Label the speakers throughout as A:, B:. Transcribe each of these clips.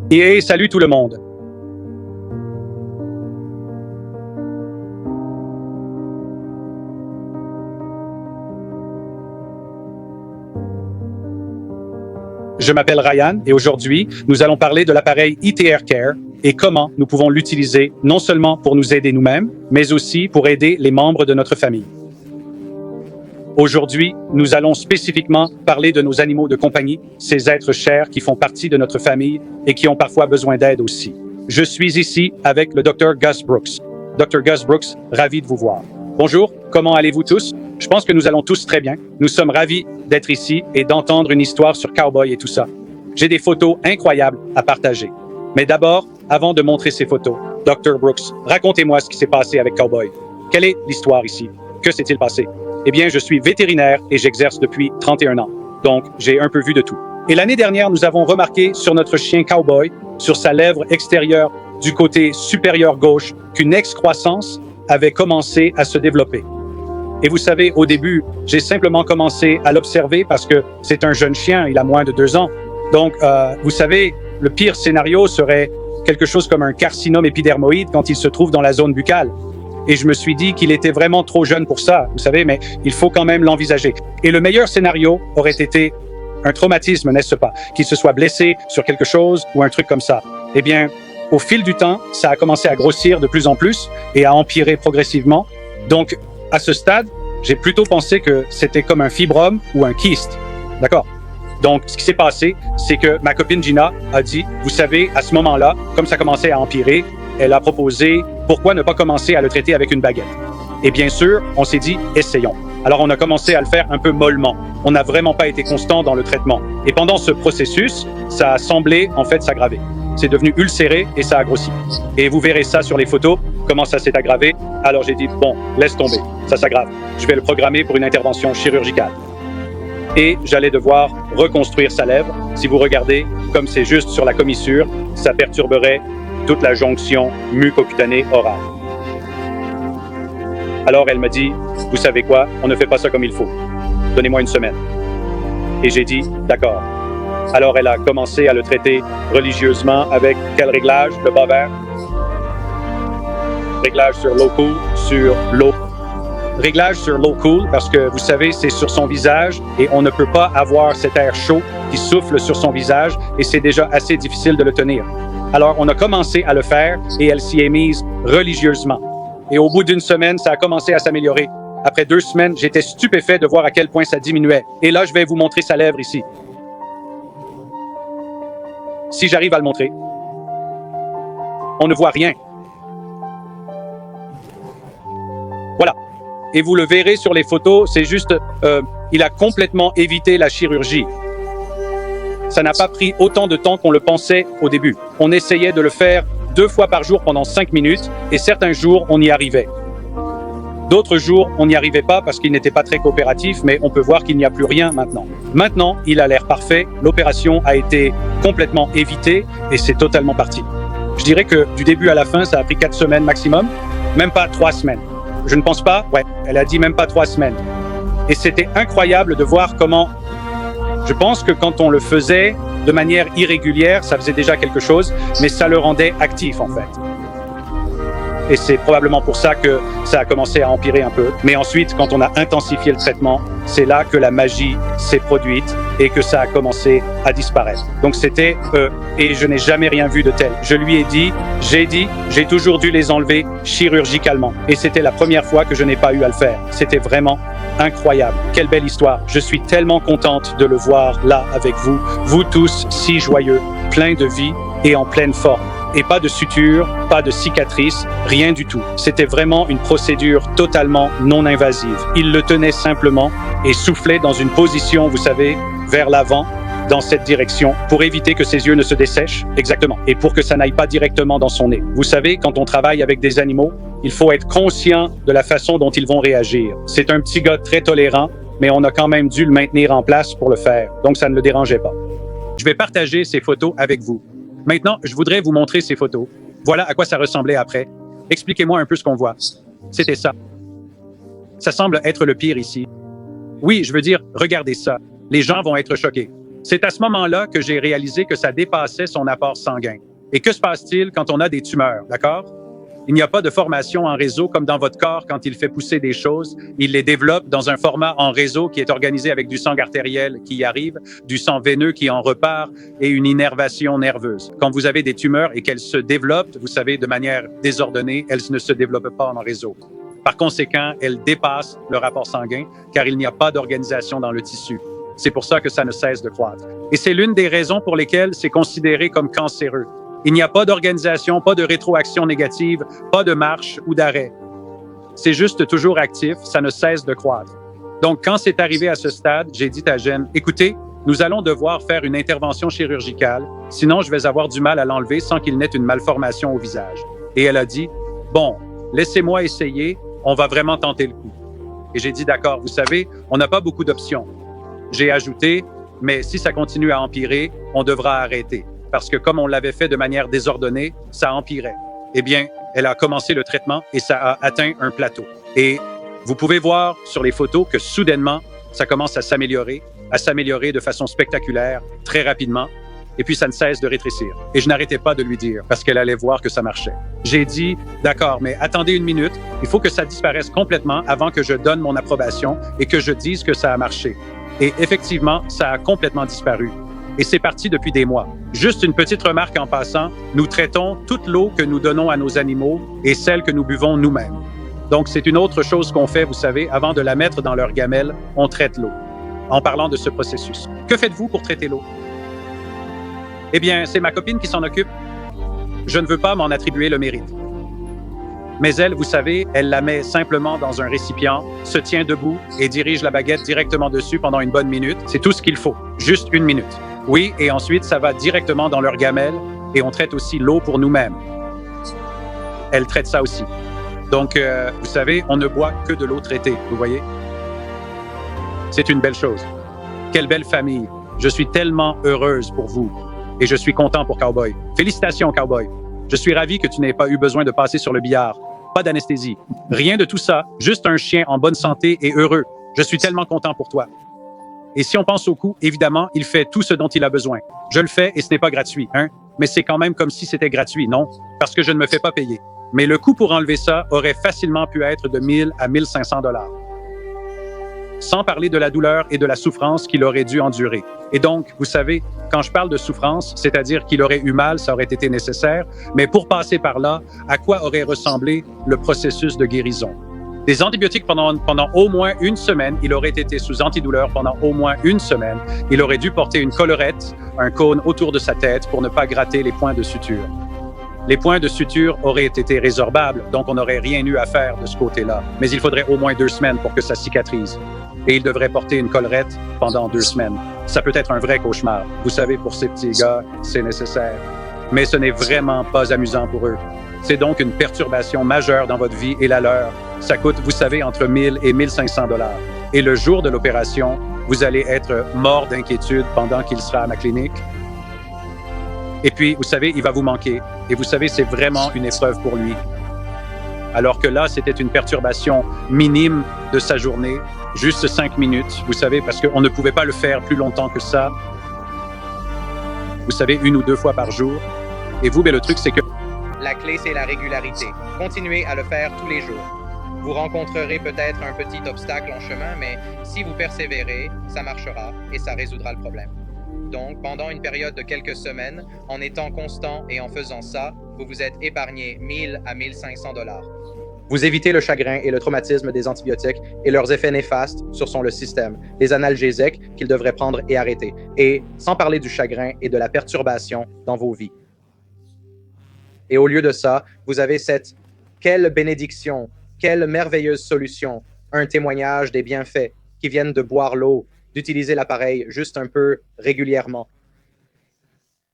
A: Et salut tout le monde. Je m'appelle Ryan et aujourd'hui, nous allons parler de l'appareil ITR Care et comment nous pouvons l'utiliser non seulement pour nous aider nous-mêmes, mais aussi pour aider les membres de notre famille. Aujourd'hui, nous allons spécifiquement parler de nos animaux de compagnie, ces êtres chers qui font partie de notre famille et qui ont parfois besoin d'aide aussi. Je suis ici avec le Dr. Gus Brooks. Dr. Gus Brooks, ravi de vous voir. Bonjour, comment allez-vous tous? Je pense que nous allons tous très bien. Nous sommes ravis d'être ici et d'entendre une histoire sur Cowboy et tout ça. J'ai des photos incroyables à partager. Mais d'abord, avant de montrer ces photos, Dr. Brooks, racontez-moi ce qui s'est passé avec Cowboy. Quelle est l'histoire ici? Que s'est-il passé? Eh bien, je suis vétérinaire et j'exerce depuis 31 ans. Donc, j'ai un peu vu de tout. Et l'année dernière, nous avons remarqué sur notre chien Cowboy, sur sa lèvre extérieure du côté supérieur gauche, qu'une excroissance avait commencé à se développer. Et vous savez, au début, j'ai simplement commencé à l'observer parce que c'est un jeune chien, il a moins de 2 ans. Donc, vous savez, le pire scénario serait quelque chose comme un carcinome épidermoïde quand il se trouve dans la zone buccale. Et je me suis dit qu'il était vraiment trop jeune pour ça, vous savez, mais il faut quand même l'envisager. Et le meilleur scénario aurait été un traumatisme, n'est-ce pas? Qu'il se soit blessé sur quelque chose ou un truc comme ça. Eh bien, au fil du temps, ça a commencé à grossir de plus en plus et à empirer progressivement. Donc, à ce stade, j'ai plutôt pensé que c'était comme un fibrome ou un kyste. D'accord? Donc, ce qui s'est passé, c'est que ma copine Gina a dit, vous savez, à ce moment-là, comme ça commençait à empirer, elle a proposé, pourquoi ne pas commencer à le traiter avec une baguette? Et bien sûr, on s'est dit, essayons. Alors, on a commencé à le faire un peu mollement. On n'a vraiment pas été constant dans le traitement. Et pendant ce processus, ça a semblé, en fait, s'aggraver. C'est devenu ulcéré et ça a grossi. Et vous verrez ça sur les photos, comment ça s'est aggravé. Alors, j'ai dit, bon, laisse tomber, ça s'aggrave. Je vais le programmer pour une intervention chirurgicale. Et j'allais devoir reconstruire sa lèvre. Si vous regardez, comme c'est juste sur la commissure, ça perturberait toute la jonction mucocutanée orale. Alors elle me dit, vous savez quoi, on ne fait pas ça comme il faut. Donnez-moi une semaine. Et j'ai dit, d'accord. Alors elle a commencé à le traiter religieusement avec quel réglage? Le bas vert. Réglage sur l'eau cool, sur l'eau. Réglage sur l'eau cool parce que vous savez, c'est sur son visage et on ne peut pas avoir cet air chaud qui souffle sur son visage et c'est déjà assez difficile de le tenir. Alors, on a commencé à le faire et elle s'y est mise religieusement. Et au bout d'une semaine, ça a commencé à s'améliorer. Après 2 semaines, j'étais stupéfait de voir à quel point ça diminuait. Et là, je vais vous montrer sa lèvre ici. Si j'arrive à le montrer, on ne voit rien. Voilà. Et vous le verrez sur les photos, c'est juste, il a complètement évité la chirurgie. Ça n'a pas pris autant de temps qu'on le pensait au début. On essayait de le faire 2 fois par jour pendant 5 minutes et certains jours, on y arrivait. D'autres jours, on n'y arrivait pas parce qu'il n'était pas très coopératif, mais on peut voir qu'il n'y a plus rien maintenant. Maintenant, il a l'air parfait, l'opération a été complètement évitée et c'est totalement parti. Je dirais que du début à la fin, ça a pris 4 semaines maximum, même pas 3 semaines. Je ne pense pas, ouais, elle a dit même pas 3 semaines. Et c'était incroyable de voir comment... Je pense que quand on le faisait de manière irrégulière, ça faisait déjà quelque chose, mais ça le rendait actif en fait. Et c'est probablement pour ça que ça a commencé à empirer un peu. Mais ensuite, quand on a intensifié le traitement, c'est là que la magie s'est produite et que ça a commencé à disparaître. Donc c'était et je n'ai jamais rien vu de tel. Je lui ai dit, j'ai toujours dû les enlever chirurgicalement. Et c'était la première fois que je n'ai pas eu à le faire. C'était vraiment incroyable. Quelle belle histoire. Je suis tellement contente de le voir là avec vous. Vous tous si joyeux, plein de vie et en pleine forme. Et pas de suture, pas de cicatrices, rien du tout. C'était vraiment une procédure totalement non invasive. Il le tenait simplement et soufflait dans une position, vous savez, vers l'avant, dans cette direction, pour éviter que ses yeux ne se dessèchent, exactement, et pour que ça n'aille pas directement dans son nez. Vous savez, quand on travaille avec des animaux, il faut être conscient de la façon dont ils vont réagir. C'est un petit gars très tolérant, mais on a quand même dû le maintenir en place pour le faire, donc ça ne le dérangeait pas. Je vais partager ces photos avec vous. Maintenant, je voudrais vous montrer ces photos. Voilà à quoi ça ressemblait après. Expliquez-moi un peu ce qu'on voit. C'était ça. Ça semble être le pire ici. Oui, je veux dire, regardez ça. Les gens vont être choqués. C'est à ce moment-là que j'ai réalisé que ça dépassait son apport sanguin. Et que se passe-t-il quand on a des tumeurs, d'accord? Il n'y a pas de formation en réseau comme dans votre corps quand il fait pousser des choses. Il les développe dans un format en réseau qui est organisé avec du sang artériel qui y arrive, du sang veineux qui en repart et une innervation nerveuse. Quand vous avez des tumeurs et qu'elles se développent, vous savez, de manière désordonnée, elles ne se développent pas en réseau. Par conséquent, elles dépassent le rapport sanguin car il n'y a pas d'organisation dans le tissu. C'est pour ça que ça ne cesse de croître. Et c'est l'une des raisons pour lesquelles c'est considéré comme cancéreux. Il n'y a pas d'organisation, pas de rétroaction négative, pas de marche ou d'arrêt. C'est juste toujours actif, ça ne cesse de croître. Donc, quand c'est arrivé à ce stade, j'ai dit à Jen, écoutez, nous allons devoir faire une intervention chirurgicale, sinon je vais avoir du mal à l'enlever sans qu'il n'ait une malformation au visage. Et elle a dit, bon, laissez-moi essayer, on va vraiment tenter le coup. Et j'ai dit, d'accord, vous savez, on n'a pas beaucoup d'options. J'ai ajouté, mais si ça continue à empirer, on devra arrêter. Parce que comme on l'avait fait de manière désordonnée, ça empirait. Eh bien, elle a commencé le traitement et ça a atteint un plateau. Et vous pouvez voir sur les photos que soudainement, ça commence à s'améliorer de façon spectaculaire, très rapidement, et puis ça ne cesse de rétrécir. Et je n'arrêtais pas de lui dire, parce qu'elle allait voir que ça marchait. J'ai dit, d'accord, mais attendez une minute, il faut que ça disparaisse complètement avant que je donne mon approbation et que je dise que ça a marché. Et effectivement, ça a complètement disparu. Et c'est parti depuis des mois. Juste une petite remarque en passant, nous traitons toute l'eau que nous donnons à nos animaux et celle que nous buvons nous-mêmes. Donc c'est une autre chose qu'on fait, vous savez, avant de la mettre dans leur gamelle, on traite l'eau. En parlant de ce processus. Que faites-vous pour traiter l'eau? Eh bien, c'est ma copine qui s'en occupe. Je ne veux pas m'en attribuer le mérite. Mais elle, vous savez, elle la met simplement dans un récipient, se tient debout et dirige la baguette directement dessus pendant une bonne minute. C'est tout ce qu'il faut, juste une minute. Oui, et ensuite, ça va directement dans leur gamelle et on traite aussi l'eau pour nous-mêmes. Elle traite ça aussi. Donc, vous savez, on ne boit que de l'eau traitée, vous voyez? C'est une belle chose. Quelle belle famille. Je suis tellement heureuse pour vous. Et je suis content pour Cowboy. Félicitations, Cowboy. Je suis ravi que tu n'aies pas eu besoin de passer sur le billard. Pas d'anesthésie. Rien de tout ça. Juste un chien en bonne santé et heureux. Je suis tellement content pour toi. Et si on pense au coût, évidemment, il fait tout ce dont il a besoin. Je le fais et ce n'est pas gratuit, hein? Mais c'est quand même comme si c'était gratuit, non? Parce que je ne me fais pas payer. Mais le coût pour enlever ça aurait facilement pu être de 1000 à 1500 $. Sans parler de la douleur et de la souffrance qu'il aurait dû endurer. Et donc, vous savez, quand je parle de souffrance, c'est-à-dire qu'il aurait eu mal, ça aurait été nécessaire, mais pour passer par là, à quoi aurait ressemblé le processus de guérison? Des antibiotiques pendant au moins une semaine, il aurait été sous antidouleur pendant au moins une semaine, il aurait dû porter une collerette, un cône autour de sa tête pour ne pas gratter les points de suture. Les points de suture auraient été résorbables, donc on n'aurait rien eu à faire de ce côté-là. Mais il faudrait au moins 2 semaines pour que ça cicatrise. Et il devrait porter une collerette pendant 2 semaines. Ça peut être un vrai cauchemar. Vous savez, pour ces petits gars, c'est nécessaire. Mais ce n'est vraiment pas amusant pour eux. C'est donc une perturbation majeure dans votre vie et la leur. Ça coûte, vous savez, entre 1000 et 1500 $. Et le jour de l'opération, vous allez être mort d'inquiétude pendant qu'il sera à ma clinique. Et puis, vous savez, il va vous manquer. Et vous savez, c'est vraiment une épreuve pour lui. Alors que là, c'était une perturbation minime de sa journée, juste 5 minutes, vous savez, parce qu'on ne pouvait pas le faire plus longtemps que ça. Vous savez, 1 ou 2 fois par jour. Et vous, mais le truc, c'est que...
B: La clé, c'est la régularité. Continuez à le faire tous les jours. Vous rencontrerez peut-être un petit obstacle en chemin, mais si vous persévérez, ça marchera et ça résoudra le problème. Donc, pendant une période de quelques semaines, en étant constant et en faisant ça, vous vous êtes épargné 1000 à 1500 $. Vous évitez le chagrin et le traumatisme des antibiotiques et leurs effets néfastes sur le système, les analgésiques qu'il devrait prendre et arrêter, et sans parler du chagrin et de la perturbation dans vos vies. Et au lieu de ça, vous avez cette « quelle bénédiction, quelle merveilleuse solution », un témoignage des bienfaits qui viennent de boire l'eau, d'utiliser l'appareil juste un peu régulièrement.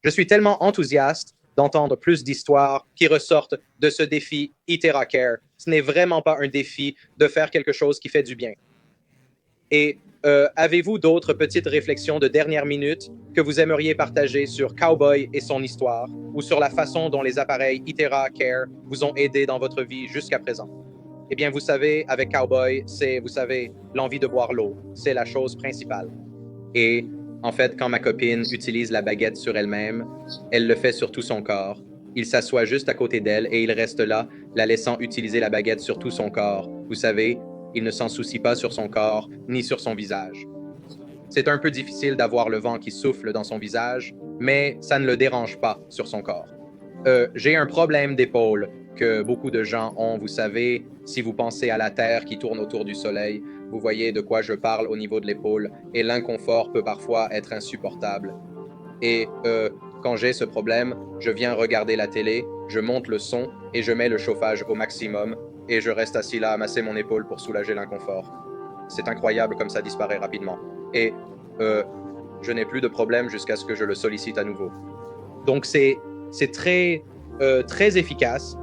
B: Je suis tellement enthousiaste d'entendre plus d'histoires qui ressortent de ce défi IteraCare. Ce n'est vraiment pas un défi de faire quelque chose qui fait du bien. Et avez-vous d'autres petites réflexions de dernière minute que vous aimeriez partager sur Cowboy et son histoire ou sur la façon dont les appareils IteraCare vous ont aidé dans votre vie jusqu'à présent? Eh bien, vous savez, avec Cowboy, c'est, vous savez, l'envie de boire l'eau. C'est la chose principale. Et En fait, quand ma copine utilise la baguette sur elle-même, elle le fait sur tout son corps. Il s'assoit juste à côté d'elle et il reste là, la laissant utiliser la baguette sur tout son corps. Vous savez, il ne s'en soucie pas sur son corps ni sur son visage. C'est un peu difficile d'avoir le vent qui souffle dans son visage, mais ça ne le dérange pas sur son corps. J'ai un problème d'épaule que beaucoup de gens ont, vous savez, si vous pensez à la Terre qui tourne autour du Soleil, vous voyez de quoi je parle au niveau de l'épaule, et l'inconfort peut parfois être insupportable. Et quand j'ai ce problème, je viens regarder la télé, je monte le son et je mets le chauffage au maximum, et je reste assis là à masser mon épaule pour soulager l'inconfort. C'est incroyable comme ça disparaît rapidement. Et je n'ai plus de problème jusqu'à ce que je le sollicite à nouveau. Donc c'est très, très efficace,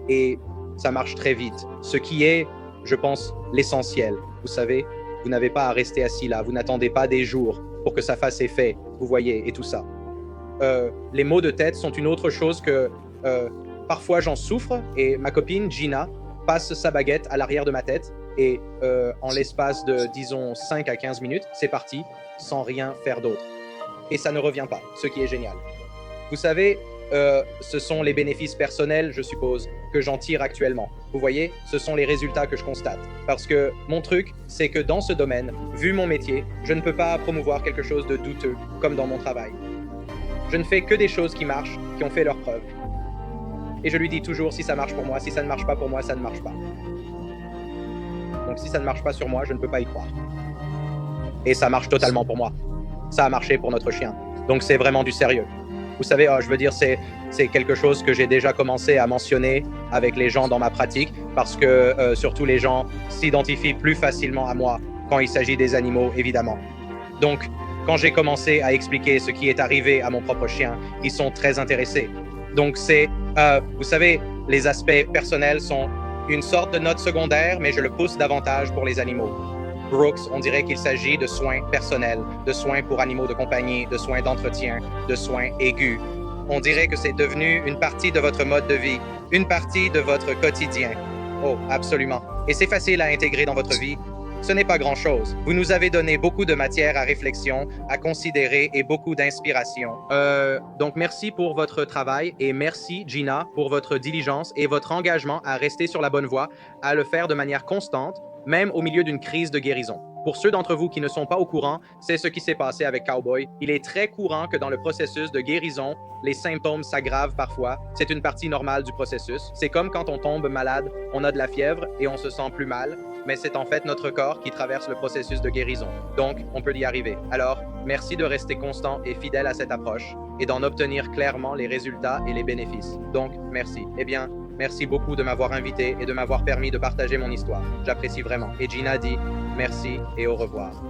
B: et ça marche très vite. Ce qui est, je pense, l'essentiel. Vous savez, vous n'avez pas à rester assis là, vous n'attendez pas des jours pour que ça fasse effet, vous voyez, et tout ça. Les maux de tête sont une autre chose que parfois j'en souffre, et ma copine Gina passe sa baguette à l'arrière de ma tête, et en l'espace de, disons, 5 à 15 minutes, c'est parti, sans rien faire d'autre. Et ça ne revient pas, ce qui est génial. Vous savez, ce sont les bénéfices personnels, je suppose, que j'en tire actuellement. Vous voyez, ce sont les résultats que je constate. Parce que mon truc, c'est que dans ce domaine, vu mon métier, je ne peux pas promouvoir quelque chose de douteux, comme dans mon travail. Je ne fais que des choses qui marchent, qui ont fait leurs preuves. Et je lui dis toujours, si ça marche pour moi, si ça ne marche pas pour moi, ça ne marche pas. Donc si ça ne marche pas sur moi, je ne peux pas y croire. Et ça marche totalement pour moi. Ça a marché pour notre chien. Donc c'est vraiment du sérieux. Vous savez, je veux dire, c'est quelque chose que j'ai déjà commencé à mentionner avec les gens dans ma pratique, parce que surtout les gens s'identifient plus facilement à moi quand il s'agit des animaux, évidemment. Donc, quand j'ai commencé à expliquer ce qui est arrivé à mon propre chien, ils sont très intéressés. Donc vous savez, les aspects personnels sont une sorte de note secondaire, mais je le pousse davantage pour les animaux. Brooks, on dirait qu'il s'agit de soins personnels, de soins pour animaux de compagnie, de soins d'entretien, de soins aigus. On dirait que c'est devenu une partie de votre mode de vie, une partie de votre quotidien. Oh, absolument. Et c'est facile à intégrer dans votre vie. Ce n'est pas grand-chose. Vous nous avez donné beaucoup de matière à réflexion, à considérer et beaucoup d'inspiration. Donc merci pour votre travail et merci Gina pour votre diligence et votre engagement à rester sur la bonne voie, à le faire de manière constante, même au milieu d'une crise de guérison. Pour ceux d'entre vous qui ne sont pas au courant, c'est ce qui s'est passé avec Cowboy. Il est très courant que dans le processus de guérison, les symptômes s'aggravent parfois. C'est une partie normale du processus. C'est comme quand on tombe malade, on a de la fièvre et on se sent plus mal, mais c'est en fait notre corps qui traverse le processus de guérison. Donc, on peut y arriver. Alors, merci de rester constant et fidèle à cette approche et d'en obtenir clairement les résultats et les bénéfices. Donc, merci. Eh bien, merci beaucoup de m'avoir invité et de m'avoir permis de partager mon histoire. J'apprécie vraiment. Et Gina dit merci et au revoir.